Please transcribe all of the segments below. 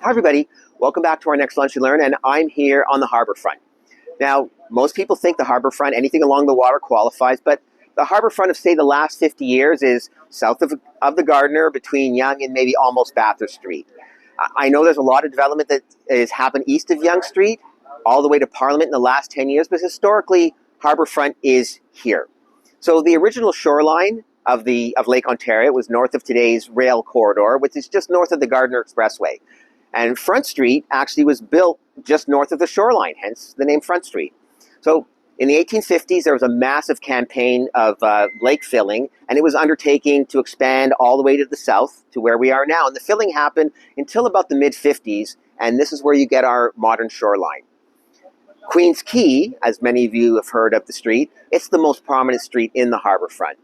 Hi everybody, welcome back to our next Lunch and Learn, and I'm here on the Harbourfront. Now, most people think the Harbourfront, anything along the water qualifies, but the Harbourfront of, say, the last 50 years is south of the Gardiner, between Yonge and maybe almost Bathurst Street. I know there's a lot of development that has happened east of Yonge Street, all the way to Parliament in the last 10 years, but historically, Harbourfront is here. So the original shoreline of Lake Ontario was north of today's rail corridor, which is just north of the Gardiner Expressway. And Front Street actually was built just north of the shoreline, hence the name Front Street. So in the 1850s, there was a massive campaign of lake filling, and it was undertaking to expand all the way to the south to where we are now. And the filling happened until about the mid-50s, and this is where you get our modern shoreline. Queen's Quay, as many of you have heard of the street, it's the most prominent street in the Harbourfront.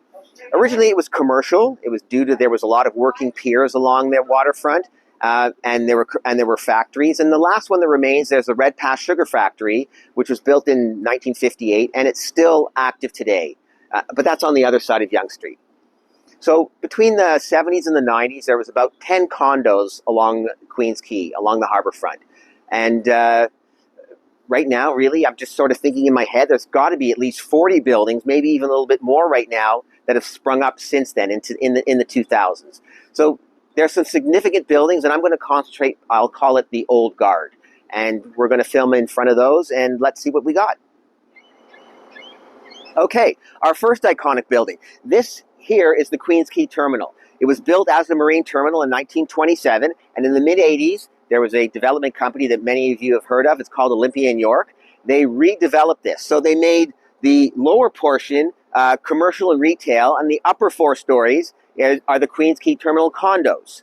Originally, it was commercial. It was due to there was a lot of working piers along their waterfront. And there were factories. And the last one that remains, there's the Red Pass Sugar Factory, which was built in 1958, and it's still active today. But that's on the other side of Yonge Street. So between the 70s and the 90s, there was about 10 condos along Queen's Quay, along the Harbourfront. And right now, really, I'm just sort of thinking in my head, there's got to be at least 40 buildings, maybe even a little bit more right now, that have sprung up since then in the 2000s. So there's some significant buildings, and I'm going to concentrate, I'll call it the Old Guard. And we're going to film in front of those, and let's see what we got. Okay, our first iconic building. This here is the Queen's Quay Terminal. It was built as a marine terminal in 1927, and in the mid-80s, there was a development company that many of you have heard of. It's called Olympia in York. They redeveloped this. So they made the lower portion commercial and retail, and the upper 4 stories are the Queen's Quay Terminal condos.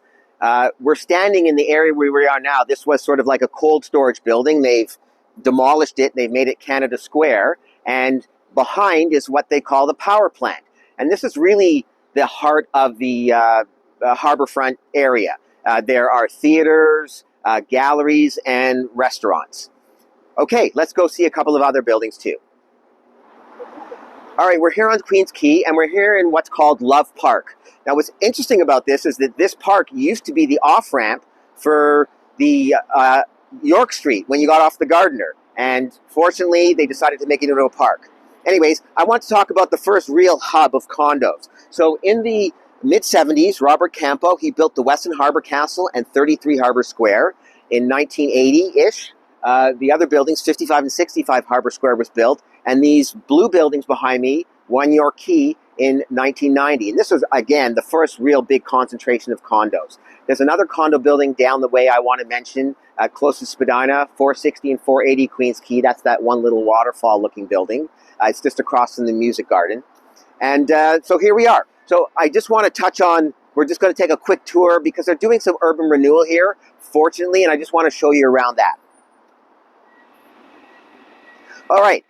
We're standing in the area where we are now. This was sort of like a cold storage building. They've demolished it. They've made it Canada Square. And behind is what they call the power plant. And this is really the heart of the Harbourfront area. There are theaters, galleries, and restaurants. Okay, let's go see a couple of other buildings too. All right, we're here on Queen's Quay, and we're here in what's called Love Park. Now, what's interesting about this is that this park used to be the off-ramp for the York Street when you got off the Gardiner. And fortunately, they decided to make it into a park. Anyways, I want to talk about the first real hub of condos. So in the mid-70s, Robert Campo, he built the Weston Harbour Castle and 33 Harbour Square. In 1980-ish, the other buildings, 55 and 65 Harbour Square, was built. And these blue buildings behind me, One York Quay, in 1990. And this was, again, the first real big concentration of condos. There's another condo building down the way I want to mention, close to Spadina, 460 and 480 Queen's Quay. That's that one little waterfall-looking building. It's just across from the Music Garden. And so here we are. So I just want to touch on, we're just going to take a quick tour because they're doing some urban renewal here, fortunately, and I just want to show you around that. All right.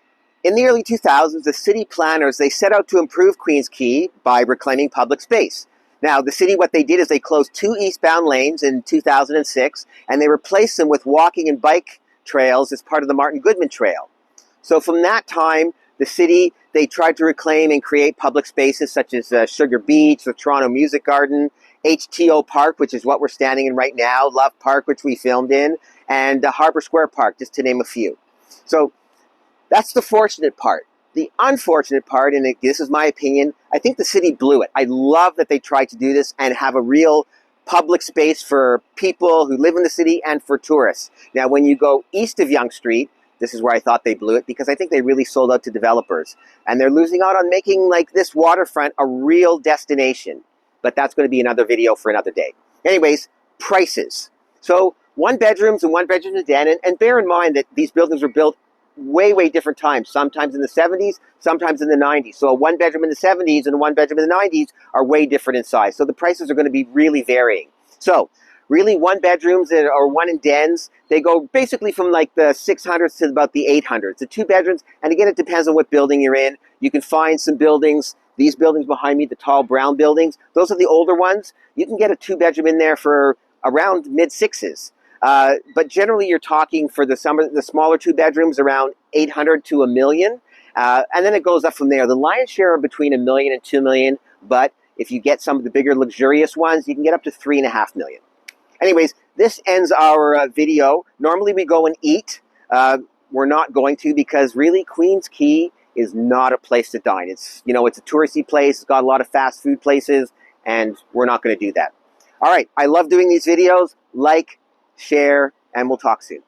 In the early 2000s, the city planners, they set out to improve Queen's Quay by reclaiming public space. Now, the city, what they did is they closed 2 eastbound lanes in 2006, and they replaced them with walking and bike trails as part of the Martin Goodman Trail. So from that time, the city, they tried to reclaim and create public spaces such as Sugar Beach, the Toronto Music Garden, HTO Park, which is what we're standing in right now, Love Park, which we filmed in, and Harbour Square Park, just to name a few. So that's the fortunate part. The unfortunate part, and this is my opinion, I think the city blew it. I love that they tried to do this and have a real public space for people who live in the city and for tourists. Now, when you go east of Yonge Street, this is where I thought they blew it because I think they really sold out to developers. And they're losing out on making like this waterfront a real destination. But that's going to be another video for another day. Anyways, prices. So 1 bedrooms and 1 bedroom and den. And bear in mind that these buildings were built way different times, sometimes in the 70s, sometimes in the 90s. So a 1 bedroom in the 70s and a 1 bedroom in the 90s are way different in size. So the prices are going to be really varying. So really 1 bedrooms or 1 in dens, they go basically from like the 600s to about the 800s. The 2 bedrooms, and again, it depends on what building you're in. You can find some buildings, these buildings behind me, the tall brown buildings, those are the older ones. You can get a 2 bedroom in there for around mid-6s. But generally, you're talking for the smaller 2 bedrooms around 800 to $1 million. And then it goes up from there. The lion's share are between $1 million and $2 million, but if you get some of the bigger luxurious ones, you can get up to $3.5 million. Anyways, this ends our video. Normally we go and eat. We're not going to, because really Queens Quay is not a place to dine. It's, you know, it's a touristy place. It's got a lot of fast food places, and we're not going to do that. All right, I love doing these videos. Like, share, and we'll talk soon.